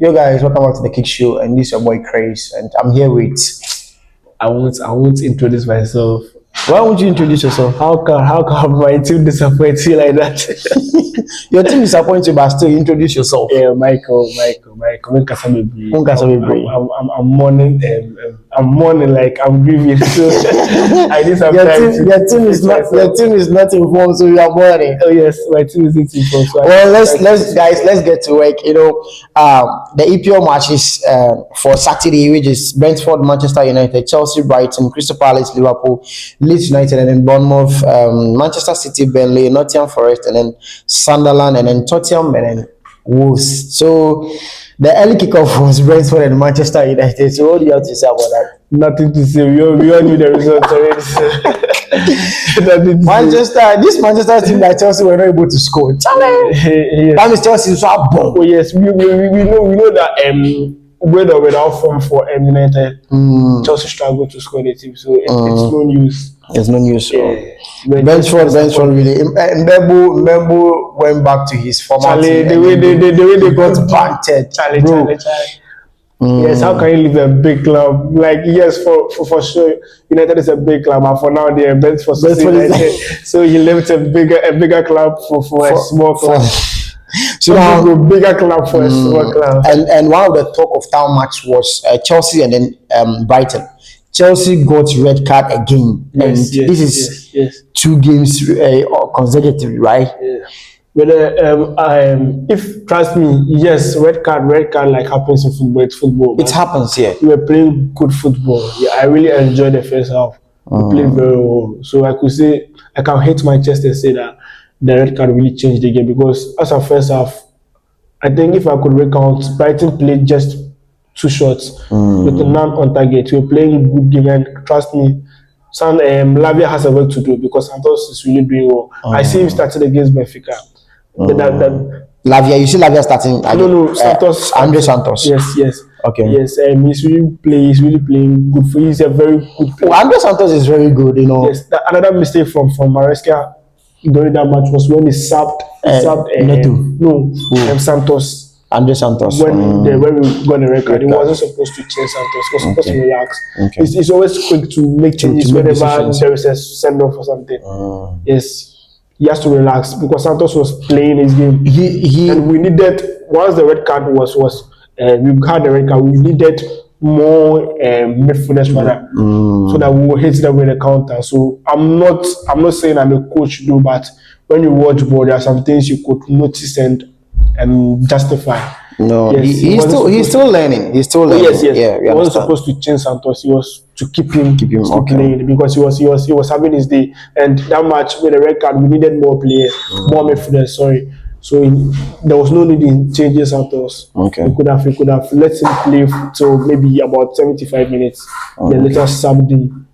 Yo guys, welcome back to the Kick Show, and this is your boy Chris, and I'm here with. I won't introduce myself. Why won't you introduce yourself? How come my team disappoints you like that? Your team disappoints you, but still introduce yourself. Yeah, Michael. I'm mourning. I'm mourning like I'm grieving. So I need some time. Your team is not informed, so you are mourning. Oh yes, my team is not informed. So well, let's get to work. The EPL matches for Saturday, which is Brentford, Manchester United, Chelsea, Brighton, Crystal Palace, Liverpool, Leeds United, and then Bournemouth, Manchester City, Burnley, Nottingham Forest, and then Sunderland, and then Tottenham, and then Wolves. So the early kickoff was Brentford and Manchester United. So what do you have to say about that? Nothing to say. We all knew the results already. This Manchester team that Chelsea were not able to score. Yes. That means Chelsea is so bomb. Oh yes, we know that with or without form for United, Chelsea struggled to score the team, so it's no news. It's no news. Yeah. Brentford really. Mbembo went back to his former team. The way they got bantered. Charlie. Yes, how can you leave a big club? Like, yes, for sure, United is a big club, and for now they are Brentford. So he left a bigger club for a small club. So now a bigger club for a small club. And one of the talk of town match was Chelsea and then Brighton. Chelsea got red card again, and this is 2 games consecutively, right? Yeah. But if trust me, yes, red card like happens in football. It's football. It happens, yeah. We were playing good football. Yeah, I really enjoyed the first half. We played very well. So I could say I can hit my chest and say that the red card really changed the game, because as a first half, I think if I could recount, Brighton played just 2 shots with none on target. We were playing good game, and trust me, Lavia has a work to do, because Santos is really doing well. I see him started against Benfica. Lavia, you see Lavia starting? No, Santos. Andre Santos. Yes. Okay. Yes, he's really playing good. He's a very good player. Oh, Andre Santos is very good, Yes. Another mistake from Maresca during that match was when he subbed Santos. Andre Santos. When we got the record, he wasn't supposed to change Santos. He was supposed to relax. Okay. He's always quick to make changes whenever there is a send-off or something. Yes. He has to relax, because Santos was playing his game. And we needed, once the red card we had the red card, we needed more midfielders so that we will hit them with the counter. So I'm not saying I'm a coach though, but when you watch ball, there are some things you could notice and justify. No, yes, he's still learning. He's still learning. Yes. Yeah, he wasn't supposed to change Santos. He was to keep him playing, because he was having his day. And that match with the red card, we needed more players, more midfielders. Sorry. So there was no need in changing Santos. Okay. We could have let him play till maybe about 75 minutes. Then later subbed him.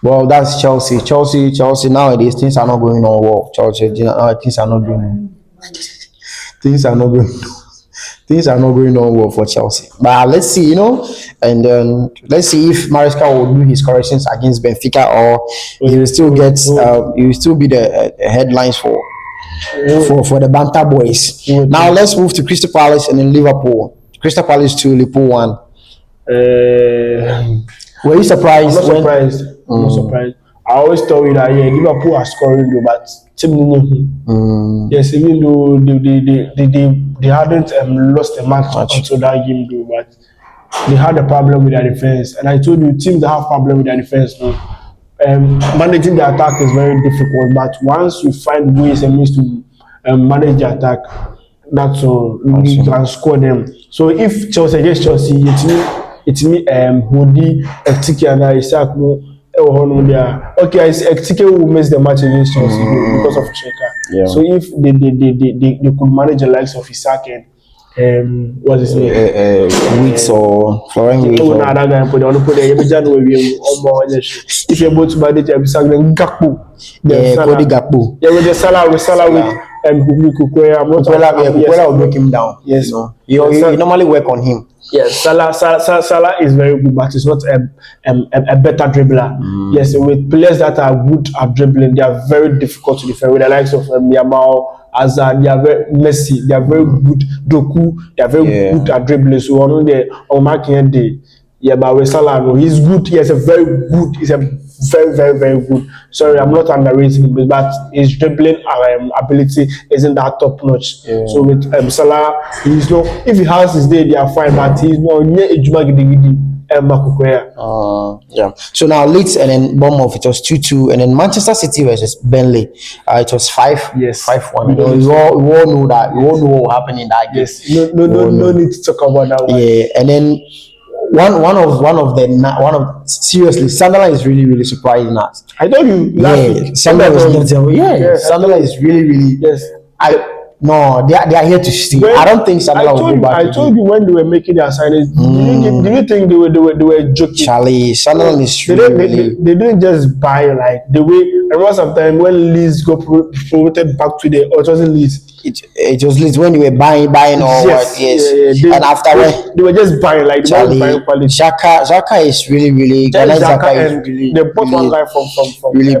Well, that's Chelsea. Chelsea nowadays, things are not going on well. Things are not going on well for Chelsea. But let's see, and let's see if Maresca will do his corrections against Benfica, or he will still be the headlines for the Banter boys. Now let's move to Crystal Palace and then Liverpool. Crystal Palace 2, Liverpool 1. Were you surprised? I'm not surprised. I always tell you that Liverpool are scoring though, but yes, even though they hadn't lost a match until that game though, but they had a problem with their defense. And I told you, teams that have problem with their defense though, managing the attack is very difficult. But once you find ways and means to manage the attack, that's all. You can score them. So if Chelsea against Chelsea, it's me Hodi, Etiki, and Isaac. Okay, Etike will miss the match against Chelsea because of Cheka. Yeah. So if they could manage the likes of Isaac and what's his name? Weeks or Florian Weeks. If you're able to manage Isaac, then Gakpo. Cody Gakpo. Yeah, with the Salah with Kukwela. Kukwela will break him down. Yes. You normally work on him. Yes, Salah is very good, but he's not a better dribbler. Yes, with players that are good at dribbling, they are very difficult to defend. With the likes of Yamal, Hazard, they are very messy, they are very good. Doku, they are very good at dribbling. So on the marking day, yeah, but with Salah, no, he's good. He's a very good. He's a very good. Sorry, I'm not underrating him, but his dribbling ability isn't that top notch. Yeah. So with Salah, he's not. If he has his day, they are fine, but he's not near Ejuma Gidigidi. Yeah. So now Leeds and then Bournemouth, it was 2-2, and then Manchester City versus Burnley, it was 5-1. We all know that. We all know what happened in that game. Yes. No need to talk about that one. Yeah, and then one of seriously, Sunderland is really surprising us. I told you last week. Sunderland is not. Sunderland is really. Yes. No, they are here to stay. I don't think Sunderland will go back. I told you when they were making their signings. Did you think they were joking? Charlie, Sunderland is really. They didn't just buy like the way. I remember sometime when Leeds got promoted back to the, or it wasn't Leeds. It was Leeds when they were buying or what? Yes. Yeah. And after when they were just buying like Charlie, Xhaka is really. Xhaka is really. They bought one guy from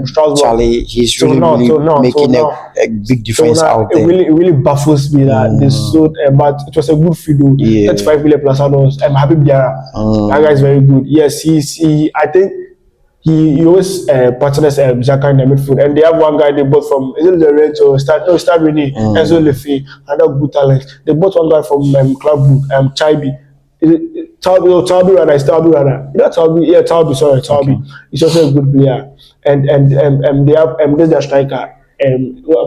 Strasbourg. Charlie, he's really making a big difference out there. It really baffles me that they sold, but it was a good field. 35 million plus add-ons. I'm happy Biara. That guy is very good. Yes, I think he always partners Xhaka in the midfield, and they have one guy they bought from Lorenzo Stade Rennais, Enzo Lefe, another good talent. They bought one guy from Club Chaibi. Taubi rather. You know Taubi? Yeah, Taubi. Sorry, Taubi. Okay. He's also a good player, and they have there's their striker. I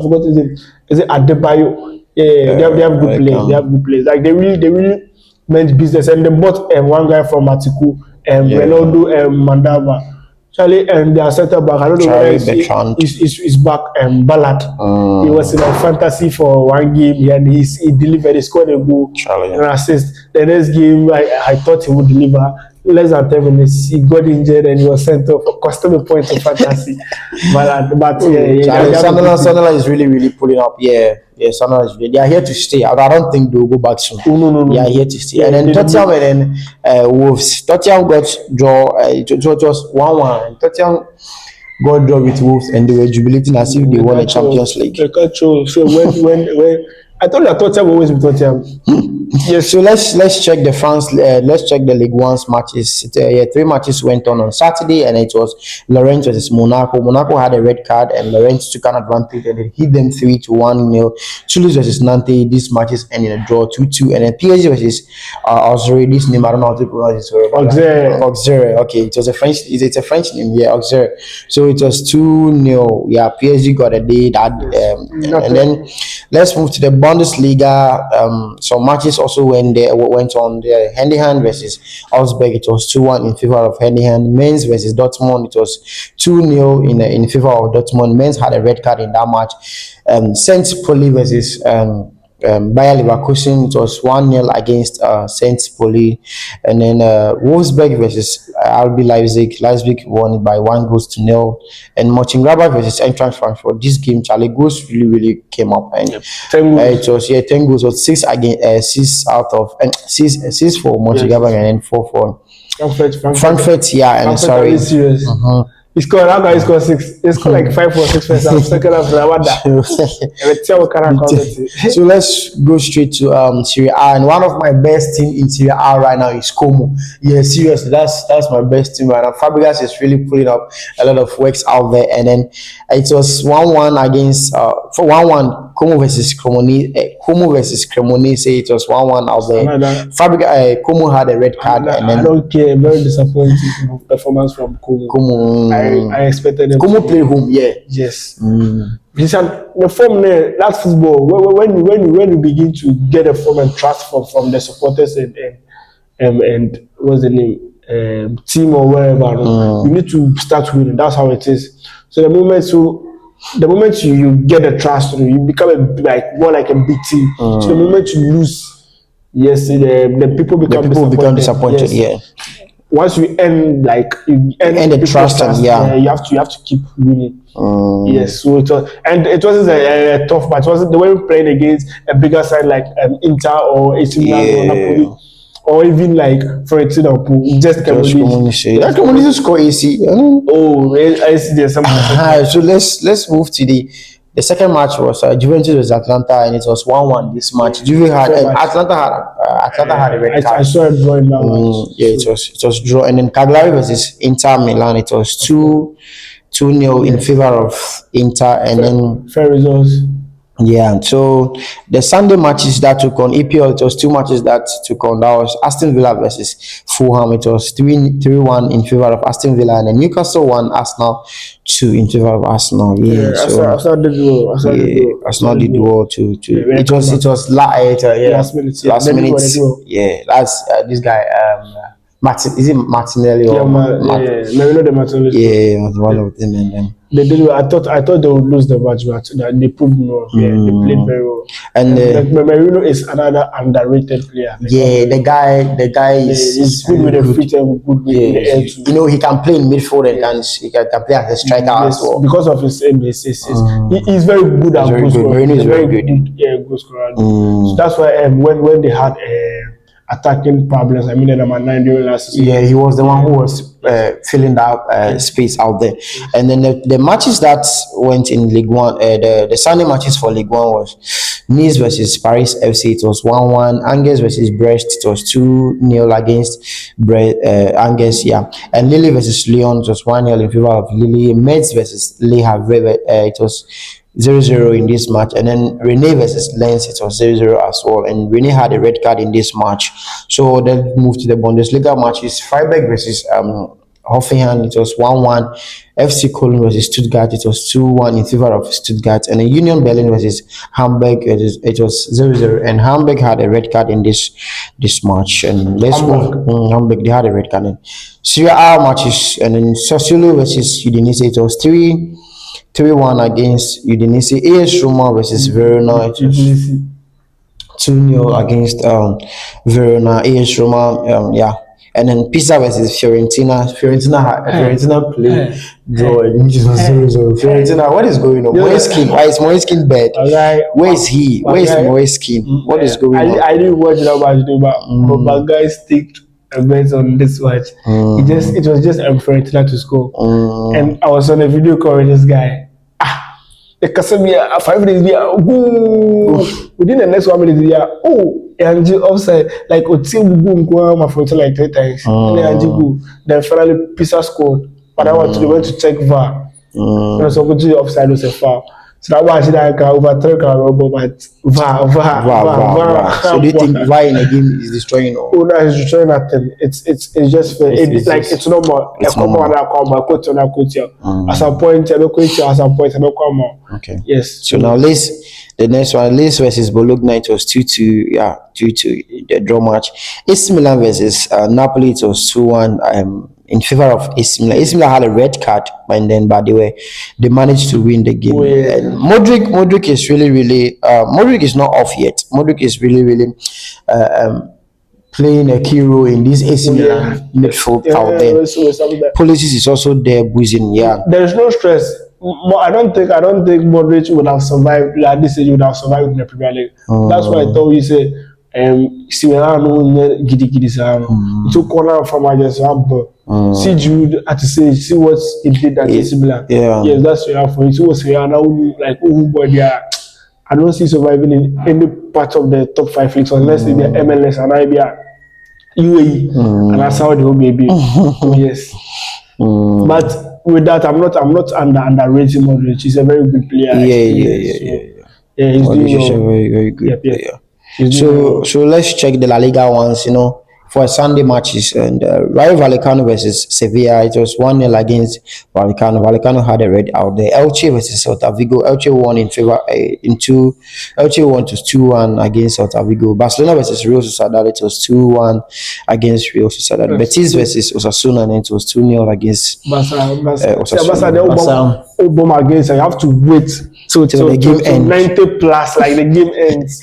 forgot his name. Is it Adebayo? Yeah, they have good players. They have good players. Like they really meant business, and they bought one guy from Atiku, Ronaldo Mandava. Charlie and their center back, I don't know whether he's back, Ballard. He was in a fantasy for one game and he delivered, he scored a goal and an assist. The next game, I thought he would deliver. Less than 10 minutes, he got injured and he was sent off, costing a point of fantasy. but Sunderland is really pulling up. Yeah, Sunderland is really, they are here to stay. I don't think they'll go back soon. No. They are here to stay. And then Tottenham and then Wolves. Tottenham got draw. It was 1-1. Tottenham got draw with Wolves and they were jubilating as if they won a Champions League. So when I thought that Tottenham always with Tottenham. Yes. So let's check the France. Let's check the Ligue 1's matches. 3 matches went on Saturday, and it was Lorient versus Monaco. Monaco had a red card, and Lorient took an advantage and it hit them 3-1. Toulouse versus Nantes. This matches ended in a draw 2-2, and then PSG versus Auxerre. This name I don't know how to pronounce it. Auxerre. Okay, it was a French. It's a French name. Yeah, Auxerre. So it was 2-0. Yeah, PSG got a day that. And then let's move to the Bundesliga. Some matches also went on there. Hendenheim versus Augsburg. It was 2-1 in favor of Hendenheim. Mainz versus Dortmund. It was 2-0 in favor of Dortmund. Mainz had a red card in that match. Saint Pauli versus Bayer Leverkusen. It was 1-0 against Saint Pauli, and then Wolfsburg versus RB Leipzig. Leipzig won it by 1-0, and Mönchengladbach versus Eintracht Frankfurt. This game, Charlie, goals really came up, and it was 10 goals. Was 6 against 6 out of 6 for Mönchengladbach, and then 4 for Frankfurt. Yeah, and sorry. He scored. That guy scored 6. He scored like 5 or 6 first half. Second half, so let's go straight to Serie A. And one of my best team in Serie A right now is Como. Yeah, seriously, that's my best team right now. Fabregas is really putting up a lot of works out there. And then it was 1-1 against for 1-1 Como versus Cremonese. Say it was 1-1 out there. Fabregas Como had a red card, and then I don't care. Very disappointing performance from Como. I expected them. Como play home, yeah. Yes. The form there, that's football. When you begin to get a form and trust from the supporters and what's the name, team or wherever, you need to start winning. That's how it is. So the moment you get the trust, you become more like a big team. So the moment you lose, yes, the people become disappointed. Yes. Yeah. Once you end the trust, you have to keep winning. Yes, so it wasn't a tough match. It wasn't the way we playing against a bigger side like Inter or AC Milan or Napoli, or even like Fiorentina. Just Cremonese. That Cremonese score AC. Oh, I see there's some. So let's move to the The second match was Juventus was Atlanta, and it was 1-1. This match, Juve had Atlanta had a red I card. saw it drawing that match. Yeah, it was draw, and then Cagliari versus Inter Milan. It was 2-0 in favor of Inter, and then Fair results. yeah. So the Sunday matches that took on EPL, it was two matches that took on. That was Aston Villa versus Fulham. It was 3-1 in favor of Aston Villa, and then Newcastle won, Arsenal 2 in favor of Arsenal. Yeah. I saw the duel. Arsenal did well to Yeah, last minute. Yeah. last Then they minute. got the duel. Yeah, that's this guy. Martin, is it Martinelli Yeah, or no, you know the match. Yeah, one of them, and then They did. I thought they would lose the match, but they proved no. Yeah, they played very well. And Merino is another underrated player. yeah, the guy He's good with the feet and good with the air too. you know, he can play in midfield and he can play as a striker as well. Because of his aim, he's very good at goal scoring. Merino is very good. Yeah, goal scorer. So that's why when they had attacking problems, I mean, them at 9 during last season. Yeah, he was the one who was filling that space out there. And then the matches that went in League One, the Sunday matches for League One was Nice versus Paris FC. It was 1-1. Angers versus Brest. It was 2-0 against Angers. Yeah, and Lille versus Lyon. It was 1-0 in favor of Lille. Metz versus Le Havre. It was 0-0 in this match, and then Rennes versus Lens, it was 0-0 as well, and Rennes had a red card in this match. So then moved to the Bundesliga matches. Freiburg versus Hoffenheim, it was 1-1. FC Cologne versus Stuttgart, it was 2-1 in favor of Stuttgart, and then Union Berlin versus Hamburg, it was 0-0, and Hamburg had a red card in this match. And let's move. Hamburg, they had a red card in Serie A matches, and then Sassuolo versus Udinese, it was 3-1 against Udinese. AS Roma versus Verona. It was 2-0 against Verona. AS Roma. Yeah. And then Pisa versus Fiorentina. Fiorentina played draw against 0-0. Fiorentina, what is going on? Moiskin, why is Moiskin bad? Where is he? Where is Moiskin? What is going on? I didn't watch that match, but guys stick based on this match. It was just Fiorentina to score. And I was on a video call with this guy. The Casemiro 5 minutes within the next 1 minute and offside like my photo like 3 times. Then finally Pisa scored. But I went to check VAR. So offside was a foul. So that was like overturn but VAR. So do you think VAR in a game is destroying all? Oh no, it's destroying nothing. It's just it's normal. It's normal. At some point, Okay. Yes. So now the next one, Leeds versus Bologna, it was 2-2. Yeah, 2-2 the draw match. AC Milan versus Napoli, it was 2-1. In favor of AC Milan. AC Milan had a red card, and then but they managed to win the game. And Modric is really Modric is not off yet. Modric is really playing a key role in this AC Milan midfield out there. Pulisic is also there boozing. Yeah, there's no stress. I don't think Modric would have survived at this age. Would have survived in the Premier League. That's why I thought you say giddy took corner from see Jude at the stage, see what he did at AC Milan. Yes, that's what for you. See what's here now, like boy, I don't see surviving in any part of the top 5 leagues unless they be MLS and IBR UAE, and that's how they will be. Yes. But with that, I'm not underrating Modric. He's a very good player. Yeah, he's doing a very good player. So let's check the La Liga ones, for Sunday matches. And Rayo Vallecano versus Sevilla, it was 1-0 against Vallecano. Vallecano had a red out there. Elche versus Celta Vigo. Elche won Elche won to 2-1 against Celta Vigo. Barcelona versus Real Sociedad, it was 2-1 against Real Sociedad. Betis versus Osasuna, and it was 2-0 against Osasuna. Against, I have to wait till the game ends. 90 plus, like the game ends,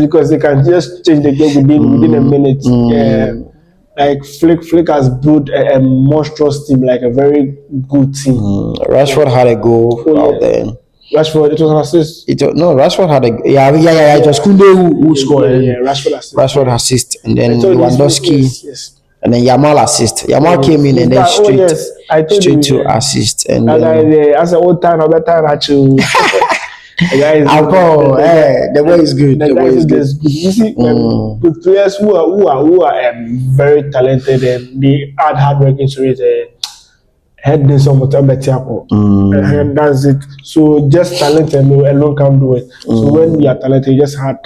because they can just change the game within a minute. Yeah, like Flick has built a monstrous team, like a very good team. Rashford had a goal out there. Rashford, it was an assist. Rashford had a it was Kunde who scored. Yeah, Rashford assist, and then Lewandowski. Yes. And then Yamal assist. Yamal came in and then straight to assist. And as an old time, I better The guy is Alpo, the boy is good. the The guy boy is is good. just good. You see, with players who are very talented and they add hard work into it. Head this on whatever and that's it. So just talent alone can't do it. So when you are talented, you just hard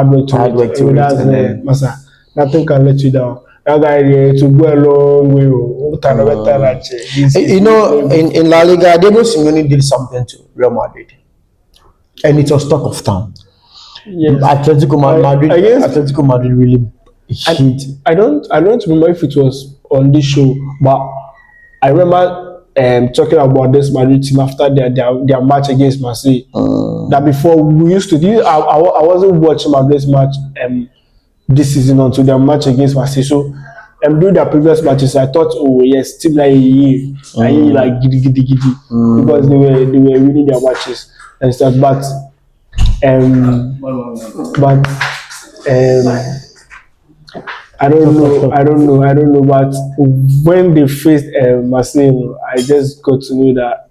work to Hard work to it, that's and then massa. Nothing can let you down. That guy to go a long way. you know, in La Liga, Diego Simeone did something to Real Madrid, and it was talk of town. Yes. Against Atletico Madrid really hit. I don't remember if it was on this show, but I remember talking about this Madrid team after their match against Marseille. That before we used to do, I wasn't watching Madrid's match this season until their match against Marseille. So during their previous matches, I thought, oh yes, team like like giddy giddy giddy because they were winning their matches and stuff. But I don't know. But when they faced Marseille, I just got to know that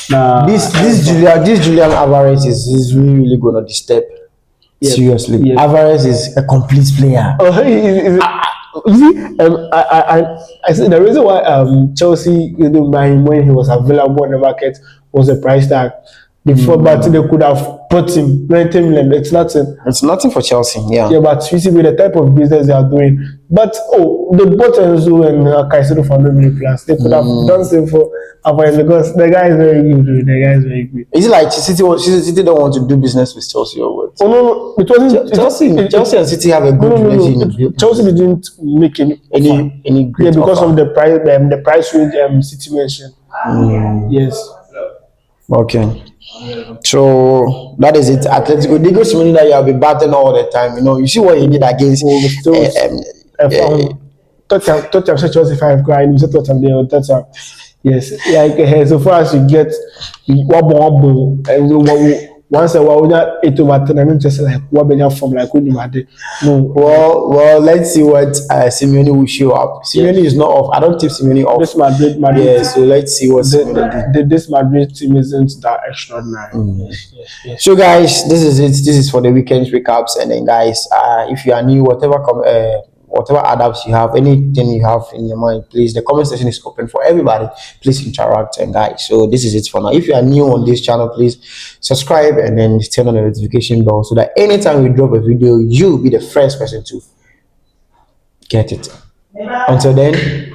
nah, This Julian Alvarez is really gonna disturb. yes, Seriously, yes. Alvarez is a complete player. You see, I said the reason why Chelsea didn't buy him when he was available on the market was the price tag. Before, but they could have put him 90 million. It's nothing. It's nothing for Chelsea. Yeah, but you see, with the type of business they are doing, but they bought Enzo and Caicedo for 100 million plus. They could have done same for Alvarez because the guy is very good. Dude. The guy is very good. Is it like City don't want to do business with Chelsea or what? Oh no, it wasn't. Chelsea and City have a good relationship. Chelsea didn't make any great because offer. of the price range City mentioned. Yes. Okay. So that is it. Atletico Diego Simeone that you have been batting all the time. You know, you see what he did against. Tottenham said Chelsea 5 crying. You said Tottenham there. Tottenham. Yes. Like so far as you get wobble and once a while, we are 8/10. I don't just like what be from like when you had no. Well, let's see what Simeone will show up. Simeone is not off. I don't tip Simeone off. This Madrid. Yeah, so let's see what Simeone do. This Madrid team isn't that extraordinary. Yes. So guys, this is it. This is for the weekend recaps, and then guys, if you are new, whatever adapts you have, anything you have in your mind, please, the comment section is open for everybody. Please interact, and guys, so this is it for now. If you are new on this channel, please subscribe and then turn on the notification bell so that anytime we drop a video, you'll be the first person to get it. Until then,